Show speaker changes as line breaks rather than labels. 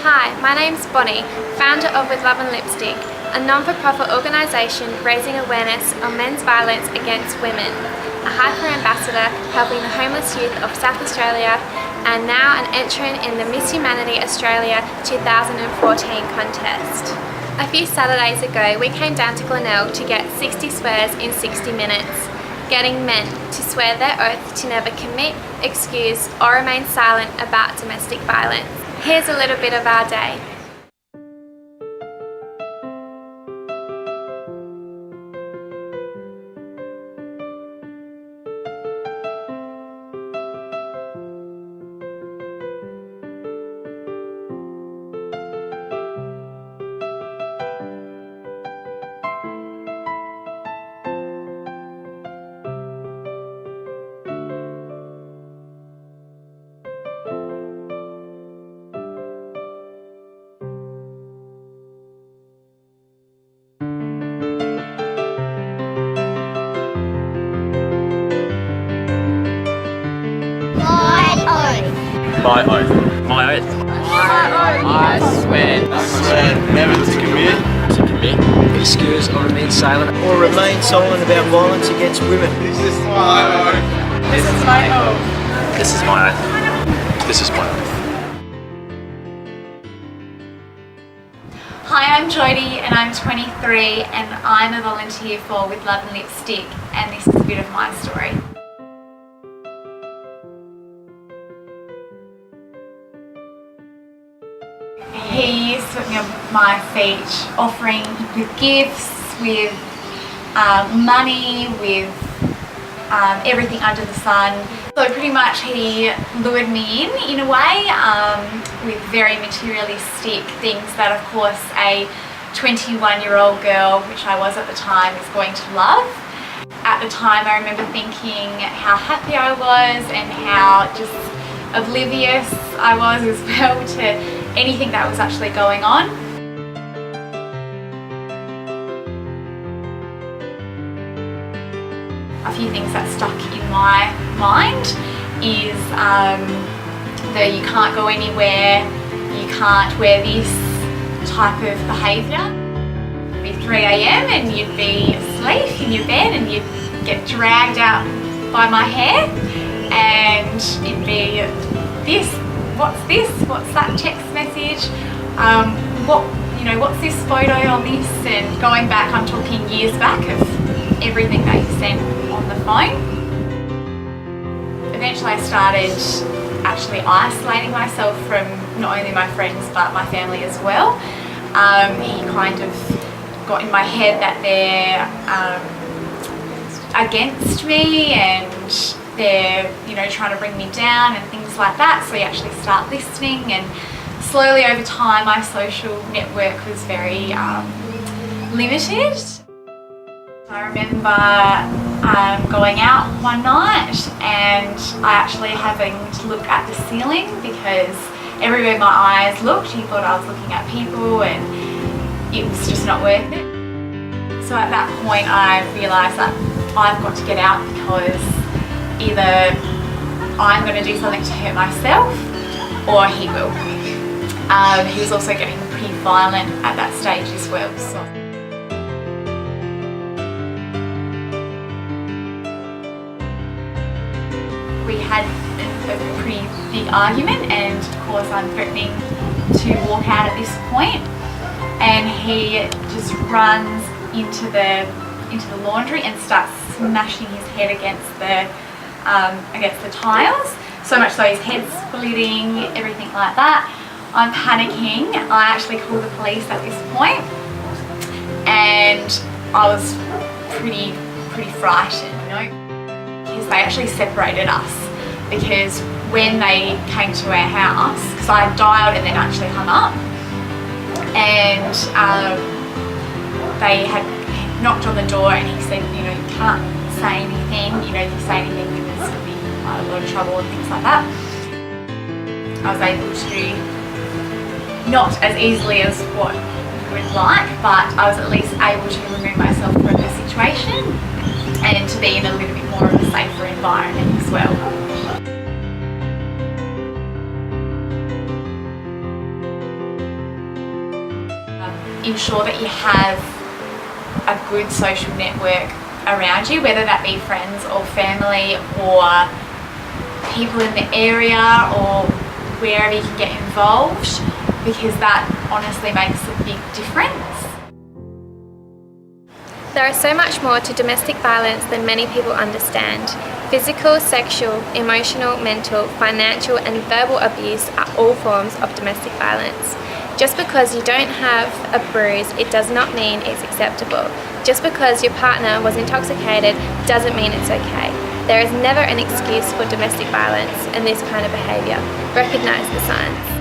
Hi, my name's Bonnie, founder of With Love and Lipstick, a non-for-profit organisation raising awareness on men's violence against women, a Hyper Ambassador helping the homeless youth of South Australia, and now an entrant in the Miss Humanity Australia 2014 contest. A few Saturdays ago we came down to Glenelg to get 60 swears in 60 minutes, getting men to swear their oath to never commit, excuse or remain silent about domestic violence. Here's a little bit of our day.
My oath. My oath.
I swear.
Never to commit,
excuse or remain silent,
or remain silent about violence against women.
This is my oath.
This is my oath.
This is my oath. This is my oath.
Hi, I'm Jodie and I'm 23 and I'm a volunteer for With Love and Lipstick, and this is a bit of my story. He swept me on my feet, offering with gifts, with money, with everything under the sun. So pretty much he lured me in a way, with very materialistic things that of course a 21-year-old girl, which I was at the time, is going to love. At the time I remember thinking how happy I was and how just oblivious I was as well to anything that was actually going on. A few things that stuck in my mind is that you can't go anywhere, you can't wear this type of behaviour. It'd be 3 AM and you'd be asleep in your bed and you'd get dragged out by my hair and it'd be this. What's this? What's that text message? What's this photo on this? And going back, I'm talking years back of everything that he sent on the phone. Eventually I started actually isolating myself from not only my friends but my family as well. He kind of got in my head that they're against me and they're trying to bring me down and things like that, so you actually start listening, and slowly over time my social network was very limited. I remember going out one night and I actually having to look at the ceiling because everywhere my eyes looked he thought I was looking at people and it was just not worth it. So at that point I realised that I've got to get out because either I'm going to do something to hurt myself or he will. He was also getting pretty violent at that stage as well. So we had a pretty big argument and of course I'm threatening to walk out at this point and he just runs into the laundry and starts smashing his head against the tiles, so much so his head's bleeding, everything like that. I'm panicking. I actually called the police at this point and I was pretty frightened, because they actually separated us, because when they came to our house, because I dialed and then actually hung up, and they had knocked on the door and he said, you can't say anything, if you say anything there's going to be a lot of trouble and things like that. I was able to, not as easily as what you would like, but I was at least able to remove myself from the situation and to be in a little bit more of a safer environment as well. ensure that you have a good social network around you, whether that be friends or family or people in the area or wherever you can get involved, because that honestly makes a big difference.
There is so much more to domestic violence than many people understand. Physical, sexual, emotional, mental, financial and verbal abuse are all forms of domestic violence. Just because you don't have a bruise, it does not mean it's acceptable. Just because your partner was intoxicated doesn't mean it's okay. There is never an excuse for domestic violence and this kind of behaviour. Recognise the signs.